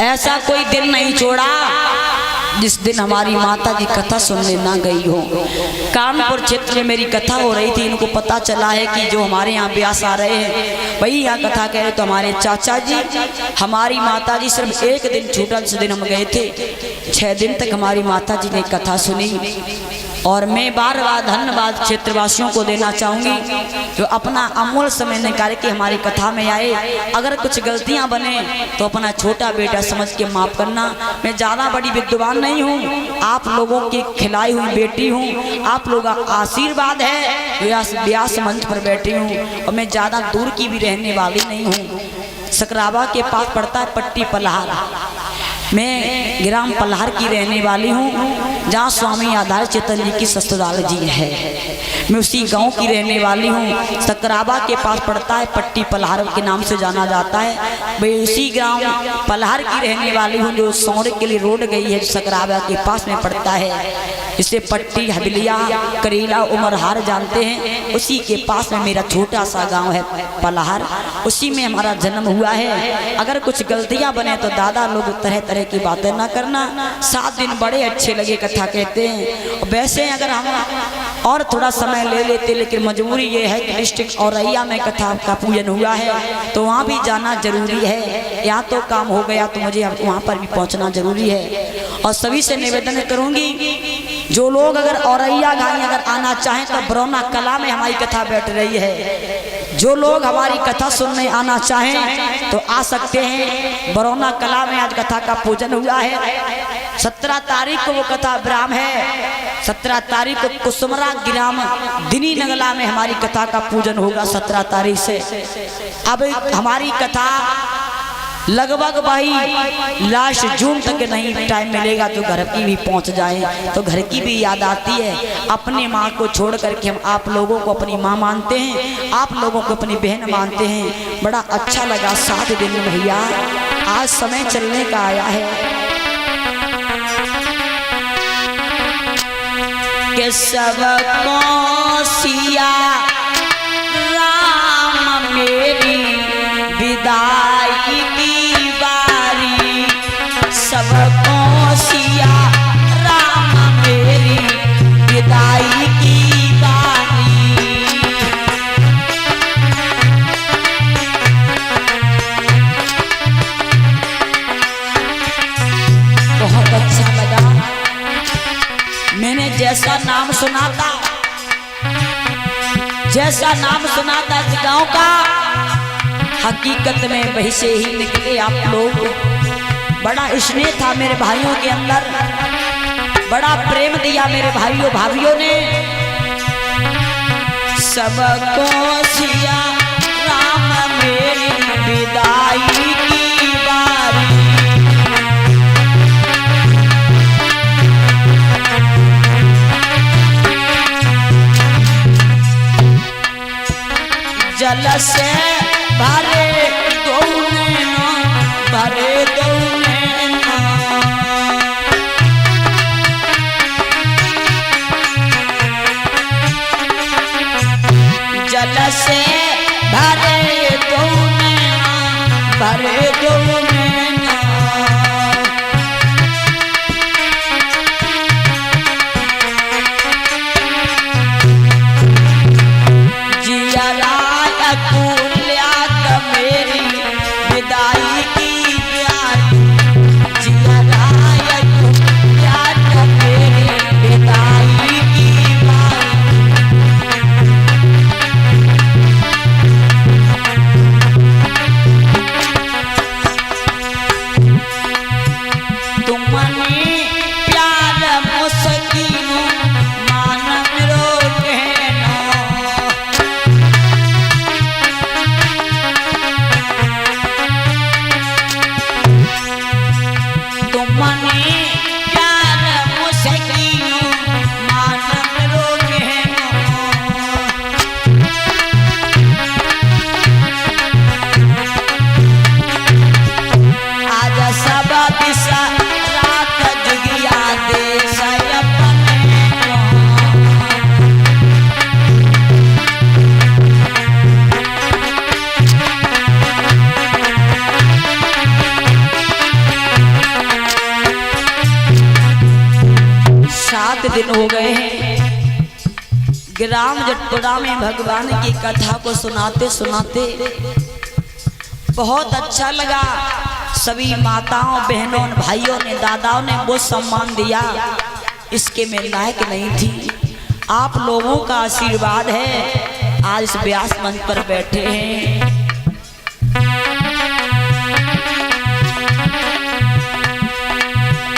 ऐसा कोई दिन नहीं छोड़ा जिस दिन हमारी माता जी कथा सुनने ना गई हो। कानपुर क्षेत्र में मेरी कथा हो रही थी, इनको पता चला है कि जो हमारे यहाँ ब्यास आ रहे हैं वही यहाँ कथा कह रहे, तो हमारे चाचा जी हमारी माता जी सिर्फ एक दिन छूटा, जिस दिन हम गए थे 6 दिन तक हमारी माता जी ने कथा सुनी। और मैं बार बार धन्यवाद क्षेत्रवासियों को देना चाहूँगी जो अपना अमूल्य समय निकाल के हमारी कथा में आए। अगर कुछ गलतियाँ बने तो अपना छोटा बेटा समझ के माफ़ करना। मैं ज़्यादा बड़ी विद्वान नहीं हूँ, आप लोगों की खिलाई हुई बेटी हूँ, आप लोगों का आशीर्वाद है व्यास मंच पर बैठी हूँ। और मैं ज़्यादा दूर की भी रहने वाली नहीं हूँ। सकरावा के पास पड़ता है पट्टी पलहार, मैं ग्राम पलहार की रहने वाली हूँ, जहाँ स्वामी आधार चेतन जी की ससुराल जी है। मैं उसी गांव की रहने वाली हूँ। सकरावा के पास पड़ता है पट्टी पलहार के नाम से जाना जाता है। मैं उसी गांव पलहार की रहने वाली हूँ जो सौरे के लिए रोड गई है, सकरावा के पास में पड़ता है। इसे पट्टी हबिलिया करेला उमरहार जानते हैं, उसी के पास में मेरा छोटा सा गांव है पलहार, उसी में हमारा जन्म हुआ है। अगर कुछ गलतियां बने तो दादा लोग तरह तरह की बातें ना करना। 7 दिन बड़े अच्छे लगे कथा कहते हैं। वैसे अगर हम और थोड़ा समय ले लेते, लेकिन मजबूरी ये है कि डिस्ट्रिक्ट औरैया में कथा का पूजन हुआ है तो वहाँ भी जाना जरूरी है। यहाँ तो काम हो गया तो मुझे वहाँ पर भी पहुँचना जरूरी है। और सभी से निवेदन करूँगी जो लोग अगर औरैया गाई अगर आना चाहें तो बरौना कला में हमारी कथा बैठ रही है। जो लोग हमारी कथा सुनने आना चाहें तो आ सकते हैं। बरौना कला में आज कथा का पूजन हुआ है। 17 तारीख को वो कथा विराम है। 17 तारीख को कुसुमरा ग्राम दिनी नगला में हमारी कथा का पूजन होगा 17 तारीख से। अब हमारी कथा लगभग भाई लास्ट जून तक नहीं टाइम मिलेगा तो घर की भी पहुंच जाए तो घर की भी याद आती है। अपनी माँ को छोड़ करके हम आप लोगों को अपनी माँ मानते हैं, आप लोगों को अपनी बहन मानते हैं। बड़ा अच्छा लगा 7 दिन भैया, आज समय चलने का आया है कि सबको सिया राम मेरी विदाई की बारी, सबको सिया राम मेरी विदाई की बारी। बहुत अच्छा लगा। मैंने जैसा नाम सुना था, जैसा नाम सुना था इस गांव का, हकीकत में वही से ही निकले आप लोग। बड़ा स्नेह था मेरे भाइयों के अंदर, बड़ा प्रेम दिया मेरे भाइयों भाभियों ने। सबको सिया राम मेरी विदाई की बारी, जल से भरे दो नैना, भरे दो नैना, जल से भरे दो नैना, भरे दो नैना। जिया राय 7 दिन हो गए हैं ग्राम जटपुरा में भगवान की कथा को सुनाते सुनाते बहुत अच्छा लगा। सभी माताओं बहनों भाइयों ने दादाओं ने बहुत सम्मान दिया, इसके मैं लायक नहीं थी। आप लोगों का आशीर्वाद है आज इस व्यास मंच पर बैठे हैं।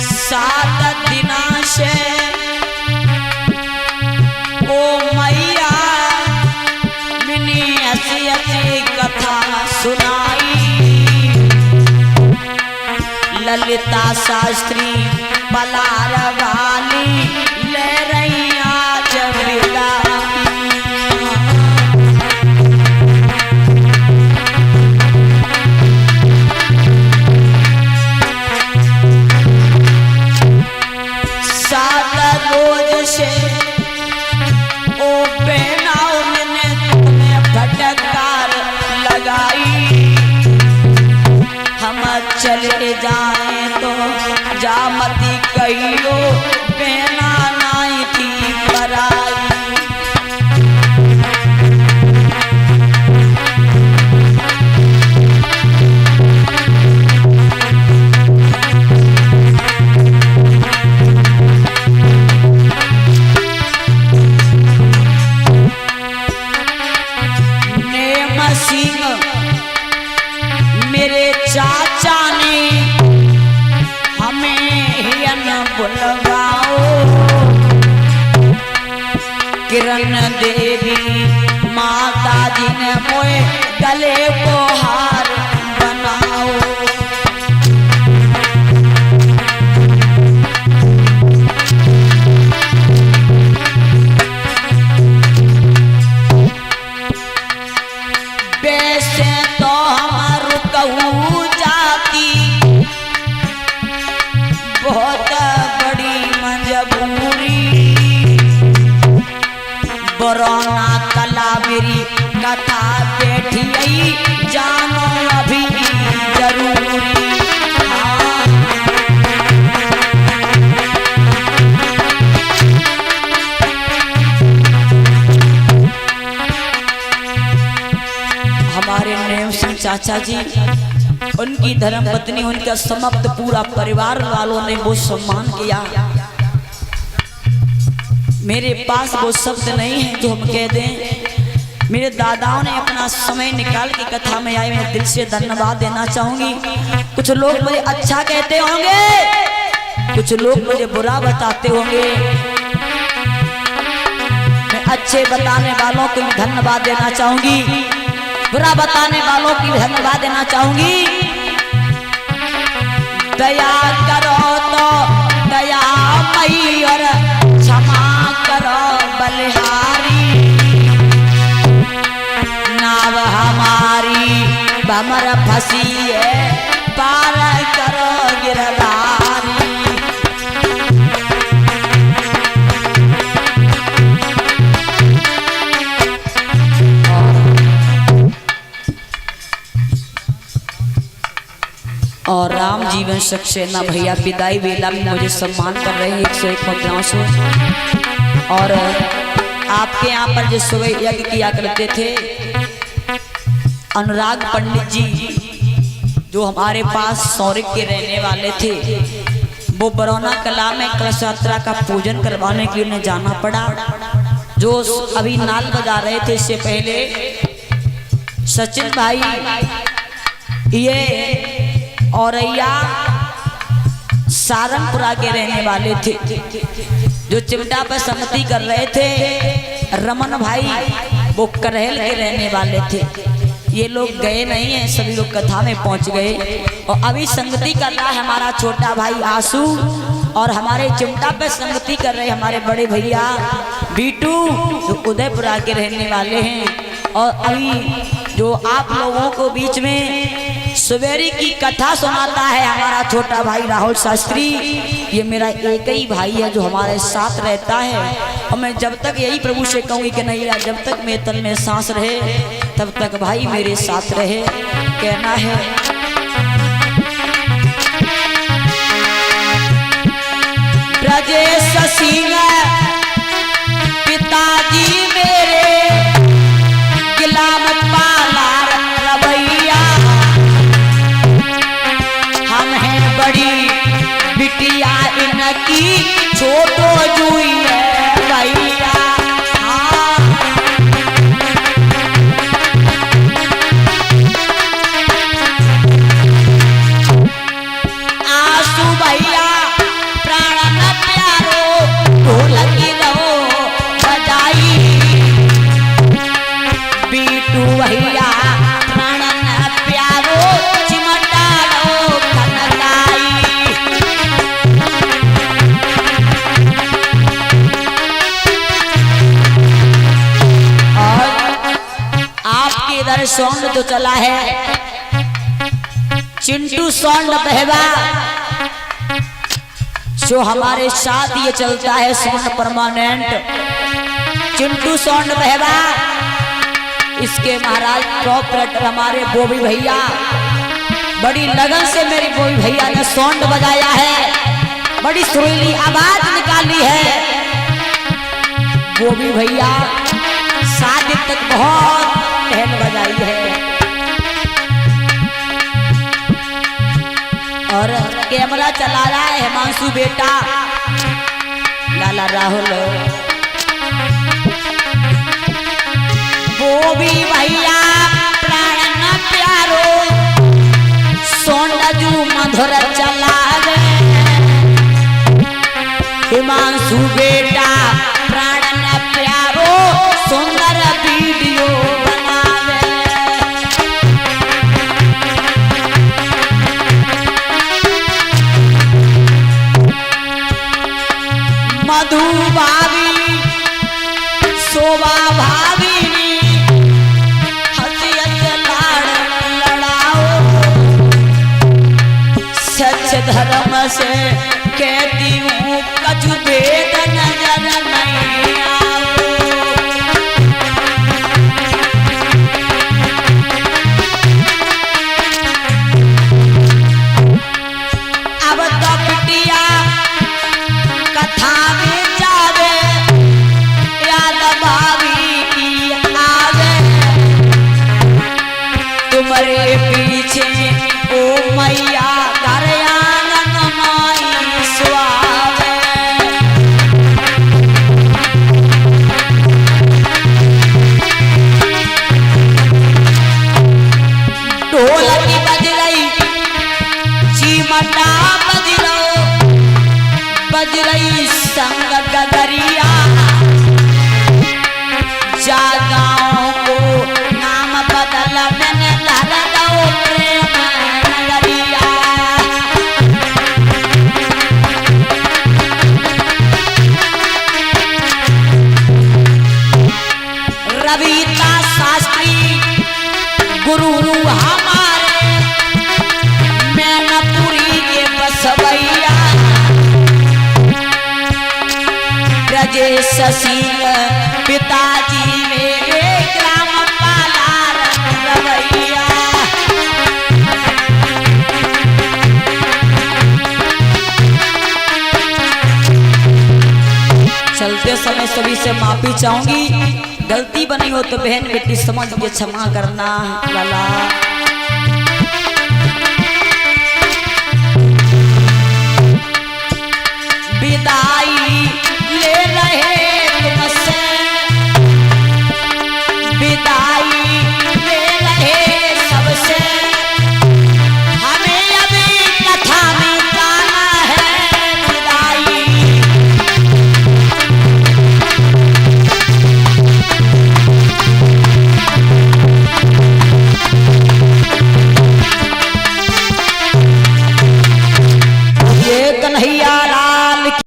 सात दिना से ओ मैया मिनी ऐसी ऐसी कथा सुनाई, ललिता शास्त्री बलार वाली ले रही आज विदाई। सात रोज से ओ बेनाओ ने तुम्हें फटकार लगाई, हम चले जाए तो जामती कहियो बेना नाई थी पराई। मेरे चाचा ने हमें हियन बुलवाओ, किरण देवी माता जी ने मोए गले को हार बनाओ। वैसे तो हमारू कहू जाती बहुत बड़ी मजबूरी, बरौना कला मेरी कथा बैठी आई जानो अभी जरूरी। हमारे नेम सिंह चाचा जी, उनकी धर्म पत्नी, उनका समस्त पूरा परिवार वालों ने वो सम्मान किया। मेरे पास वो शब्द नहीं है जो हम कह दें। मेरे दादाओं ने अपना समय निकाल के कथा में आए, मैं दिल से धन्यवाद देना चाहूंगी। कुछ लोग मुझे अच्छा कहते होंगे, कुछ लोग मुझे बुरा बताते होंगे, मैं अच्छे बताने वालों को धन्यवाद देना चाहूंगी, बुरा बताने वालों की धन्यवाद देना चाहूंगी। दया करो तो दया मई और क्षमा करो बलिहारी, नाव हमारी भमर फंसी है पार करो गिरधारी। और राम जीवन सक्सेना भैया विदाई वेला में मुझे सम्मान कर रहे हैं 101 मुद्राओं से। और आपके यहाँ पर जो सुबह यज्ञ किया करते थे अनुराग पंडित जी, जो हमारे पास सौरिक के रहने वाले थे, वो बरौना कला में कलश यात्रा का पूजन करवाने के लिए उन्हें जाना पड़ा। जो अभी नाल बजा रहे थे इससे पहले सचिन भाई ये औरैया सारंगपुरा के रहने वाले थे, जो चिमटा पर सम्मति कर रहे थे। रमन भाई वो करहल के रहने वाले थे। ये लोग गए नहीं हैं, सभी लोग कथा में पहुंच गए। और अभी संगति कर रहा है हमारा छोटा भाई आशु, और हमारे चिमटा पे संगति कर रहे हमारे बड़े भैया बीटू, जो उदयपुरा के रहने वाले हैं। और अभी जो आप लोगों को बीच में सवेरी की कथा सुनाता है हमारा छोटा भाई राहुल शास्त्री, ये मेरा एक ही भाई है जो हमारे साथ रहता है। और मैं जब तक यही प्रभु से कहूँगी कि नहीं, जब तक मेरे तन में सांस रहे तब तक भाई मेरे साथ रहे, कहना है। ब्रजेश सिंह सौंड तो चला है, चिंटू सौंड बहवा जो हमारे साथ ये चलता है सौंड परमानेंट, चिंटू सौंड बहवा। इसके महाराज कॉपरेटर हमारे बोबी भैया, बड़ी लगन से मेरी बोबी भैया ने सौंड बजाया है, बड़ी सुरीली आवाज निकाली है। बोबी भैया 7 दिन तक बहुत टहल बजाई है। और कैमरा चला रहा है हिमांशु बेटा लाला राहुल। बोबी भैया प्राण न प्यारो सौंड जू मधुर चला रे, हिमांशु बेटा प्राण न प्यारो सुंदर वीडियो बनावे। मधु भाभी शोभा भाभी हसियत लाड़ लड़ाओ, सच धर्म से कहती हूँ कछु भेद नजर नहीं आओ। अब तो बिटिया कथा में जावे, याद भाभी की आवे, तुम्हारे पीछे ओ मैया घर आंगन माई सुआवे। ढोलकी बज रही, चिमटा बज रही संग गगरिया, जागाओं को नाम बदल मैंने लहर दो प्रेम नगरिया। रविता शास्त्री गुरु हमारे मैनपुरी के बसवैया, ब्रजेश सिंह पिताजी मेरे ग्राम पालार रवैया। चलते समय सभी से माफी चाहूंगी, गलती बनी हो तो बहन बेटी समझ के क्षमा करना। लाला